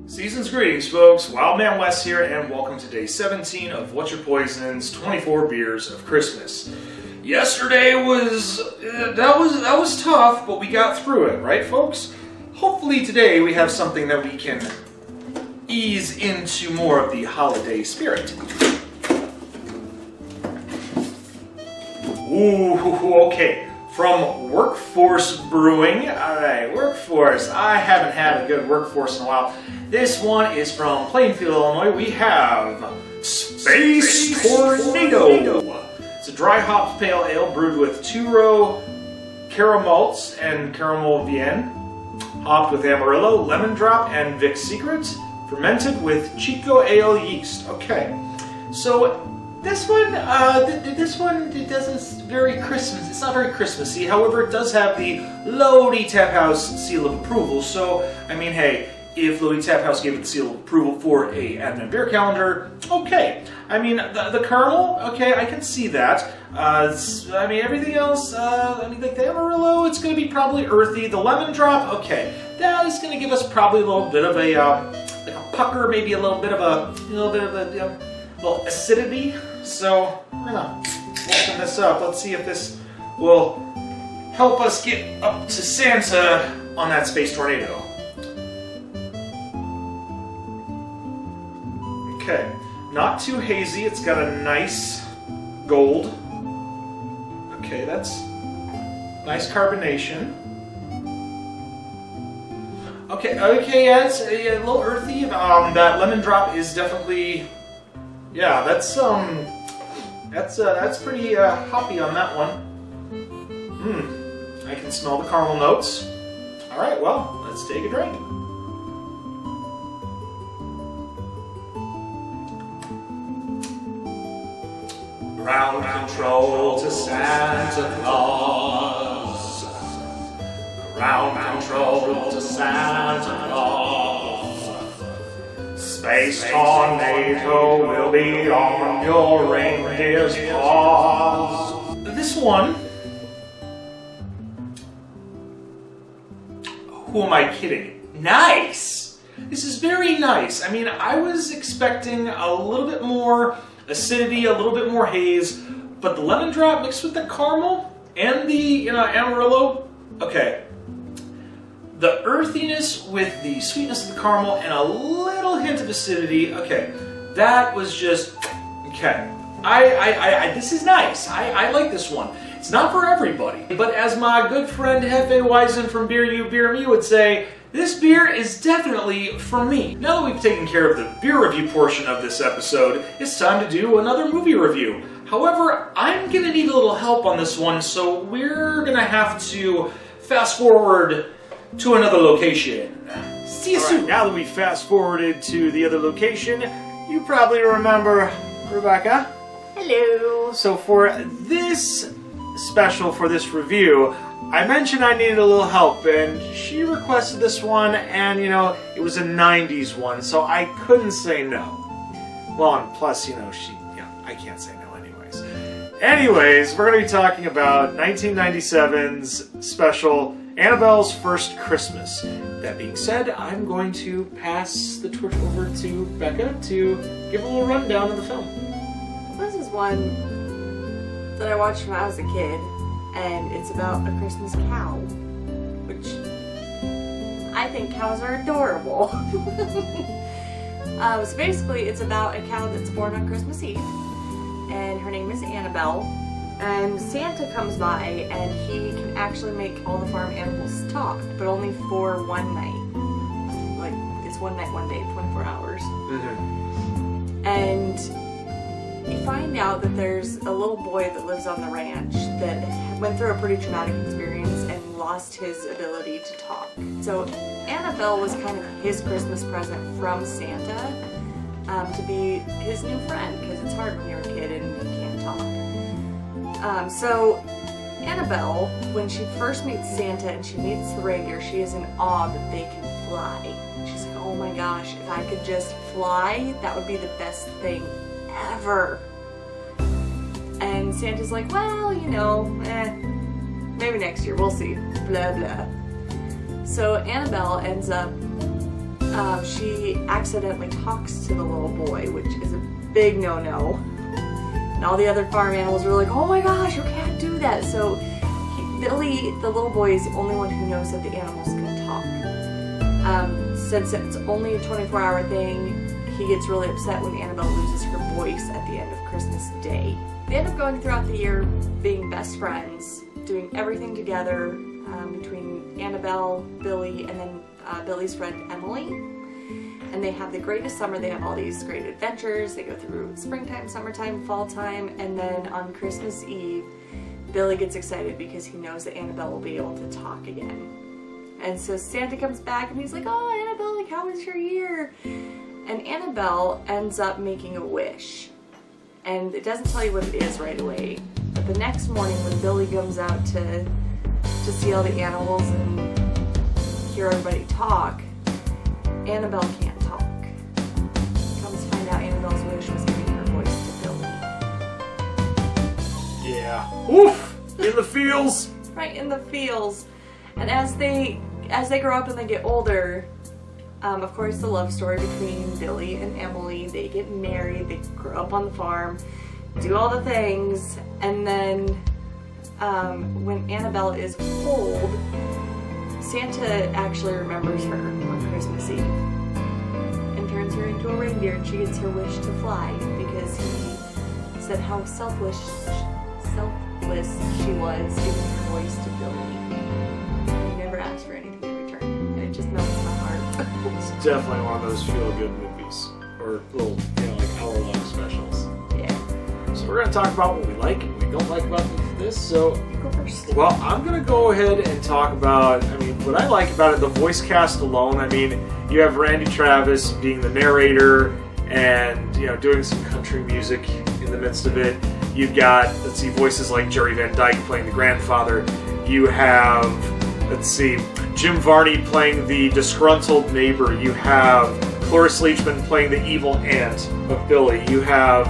Season's greetings, folks. Wildman Wes here, and welcome to day 17 of What's Your Poison's 24 Beers of Christmas. Yesterday was that was tough, but we got through it, right, folks? Hopefully today we have something that we can ease into more of the holiday spirit. Ooh, okay. From Workforce Brewing. Alright, Workforce. I haven't had a good Workforce in a while. This one is from Plainfield, Illinois. We have Space Tornado. It's a dry hopped pale ale brewed with 2-row caramel malts and caramel Vienne, hopped with Amarillo, lemon drop, and Vic's Secret, fermented with Chico ale yeast. Okay, so this one it doesn't very Christmas. It's not very Christmassy. However, it does have the Lodi Tap House seal of approval. So, I mean, hey, if Lodi Tap House gave it the seal of approval for a Advent beer calendar, okay. I mean, the caramel, okay, I can see that. I mean, everything else, I mean, like the Amarillo, it's going to be probably earthy. The lemon drop, okay, that is going to give us probably a little bit of a like a pucker, maybe a little bit of a little acidity. So we're gonna open this up. Let's see if this will help us get up to Santa on that Space Tornado. Okay, not too hazy. It's got a nice gold. Okay, that's nice carbonation. Okay, yeah, it's a little earthy. That lemon drop is definitely, yeah, that's pretty hoppy on that one. I can smell the caramel notes. All right, well, let's take a drink. Ground control to Santa Claus. Ground control to Santa Claus. Space Tornado will be on your reindeer's paws. This one, who am I kidding? Nice! This is very nice. I mean, I was expecting a little bit more acidity, a little bit more haze, but the lemon drop mixed with the caramel and the Amarillo, okay. The earthiness with the sweetness of the caramel and a little hint of acidity, okay, that was just, okay. This is nice. I like this one. It's not for everybody, but as my good friend Hefe Wisen from Beer You, Beer Me would say, this beer is definitely for me. Now that we've taken care of the beer review portion of this episode, it's time to do another movie review. However, I'm gonna need a little help on this one, so we're gonna have to fast forward to another location. See you soon. Now that we fast forwarded to the other location, you probably remember Rebecca. Hello. So for this special, for this review, I mentioned I needed a little help, and she requested this one, and it was a 90s one, so I couldn't say no. Well, and plus, I can't say no anyways. Anyways, we're going to be talking about 1997's special Annabelle's First Christmas. That being said, I'm going to pass the torch over to Becca to give a little rundown of the film. This is one that I watched when I was a kid, and it's about a Christmas cow, which I think cows are adorable. So basically it's about a cow that's born on Christmas Eve, and her name is Annabelle, and Santa comes by and he can actually make all the farm animals talk, but only for one night. Like, it's one night, one day, 24 hours. And you find out that there's a little boy that lives on the ranch that went through a pretty traumatic experience and lost his ability to talk. So Annabelle was kind of his Christmas present from Santa to be his new friend, because it's hard when you're a kid and you can't talk. So Annabelle, when she first meets Santa and she meets the reindeer, she is in awe that they can fly. She's like, oh my gosh, if I could just fly, that would be the best thing ever. And Santa's like, well, maybe next year, we'll see, blah blah. So Annabelle ends up she accidentally talks to the little boy, which is a big no-no. And all the other farm animals were like, oh my gosh, you can't do that. So Billy, the little boy, is the only one who knows that the animals can talk. Since it's only a 24-hour thing, he gets really upset when Annabelle loses her voice at the end of Christmas Day. They end up going throughout the year being best friends, doing everything together between Annabelle, Billy, and then Billy's friend Emily. And they have the greatest summer. They have all these great adventures. They go through springtime, summertime, fall time, and then on Christmas Eve, Billy gets excited because he knows that Annabelle will be able to talk again. And so Santa comes back and he's like, oh, Annabelle, like, how was your year? And Annabelle ends up making a wish. And it doesn't tell you what it is right away. But the next morning when Billy comes out to see all the animals and hear everybody talk, Annabelle can't talk. Comes to find out Annabelle's wish was giving her voice to Billy. Yeah. Oof! In the fields! Right, in the fields. And as they grow up and they get older, of course the love story between Billy and Emily, they get married, they grow up on the farm, do all the things, and then when Annabelle is old, Santa actually remembers her on Christmas Eve and turns her into a reindeer, and she gets her wish to fly because he said how selfless she was giving her voice to Billy. He never asked for anything in return, and it just melts my heart. It's definitely one of those feel-good movies, or little, like hour-long specials. Yeah. So we're going to talk about what we like and what we don't like about this. So, Go first. well, I'm going to go ahead and talk about, what I like about it, the voice cast alone. You have Randy Travis being the narrator and, doing some country music in the midst of it. You've got, voices like Jerry Van Dyke playing the grandfather. You have, Jim Varney playing the disgruntled neighbor. You have Cloris Leachman playing the evil aunt of Billy. You have,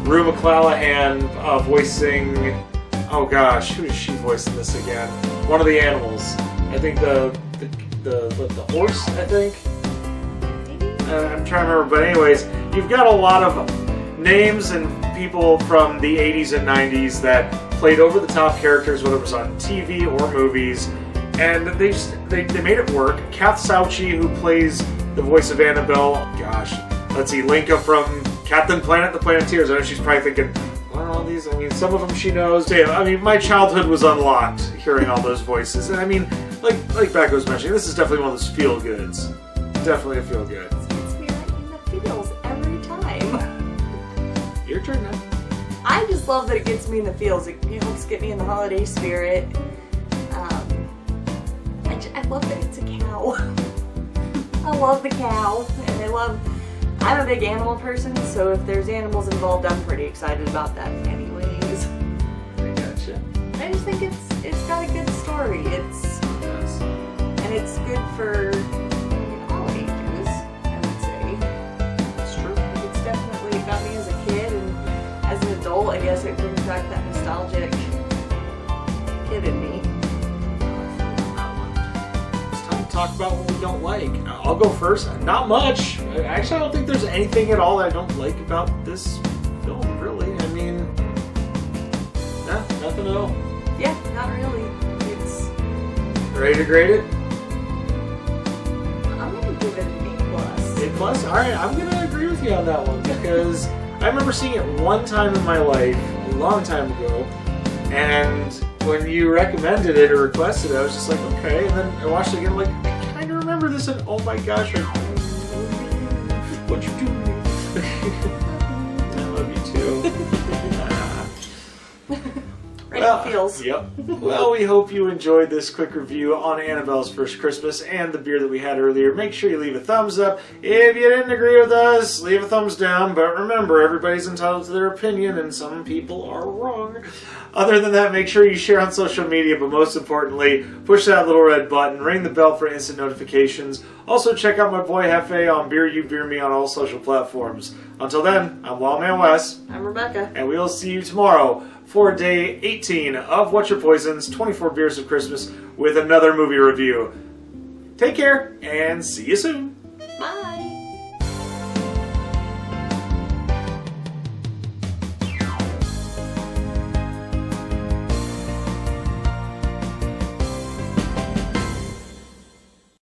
Rue McClanahan voicing, oh gosh, who is she voicing this again? One of the animals. I think the horse, I think? I'm trying to remember, but anyways, you've got a lot of names and people from the 80s and 90s that played over-the-top characters, whether it was on TV or movies, and they made it work. Kath Soucie, who plays the voice of Annabelle, gosh, Linka from Captain Planet the Planeteers. I know she's probably thinking, well, these, some of them she knows. Yeah, my childhood was unlocked hearing all those voices. And like Becca was mentioning, this is definitely one of those feel-goods. Definitely a feel-good. It gets me right in the feels every time. Your turn now. I just love that it gets me in the feels. It helps get me in the holiday spirit. I love that it's a cow. I love the cow, and I'm a big animal person, so if there's animals involved, I'm pretty excited about that anyways. I gotcha. I just think it's got a good story. Yes. And it's good for all ages, I would say. That's true. It's definitely got me as a kid, and as an adult, I guess it brings back that nostalgic kid in me. Talk about what we don't like. I'll go first. Not much. Actually, I don't think there's anything at all that I don't like about this film, really. Nothing at all. Yeah, not really. It's... Ready to grade it? I'm going to give it an A+. A+? Alright, I'm going to agree with you on that one, because I remember seeing it one time in my life, a long time ago, and when you recommended it or requested it, I was just like, okay, and then I watched it again, like, I kind of remember this, and oh my gosh, what'd you do? I love you too. Right, feels. Yep. Well, we hope you enjoyed this quick review on Annabelle's First Christmas and the beer that we had earlier. Make sure you leave a thumbs up. If you didn't agree with us, leave a thumbs down. But remember, everybody's entitled to their opinion, and some people are wrong. Other than that, make sure you share on social media, but most importantly, push that little red button, ring the bell for instant notifications. Also, check out my boy Hefe on Beer You Beer Me on all social platforms. Until then, I'm Wildman Wes. I'm Rebecca. And we'll see you tomorrow for day 18 of What's Your Poisons, 24 Beers of Christmas, with another movie review. Take care and see you soon. Bye.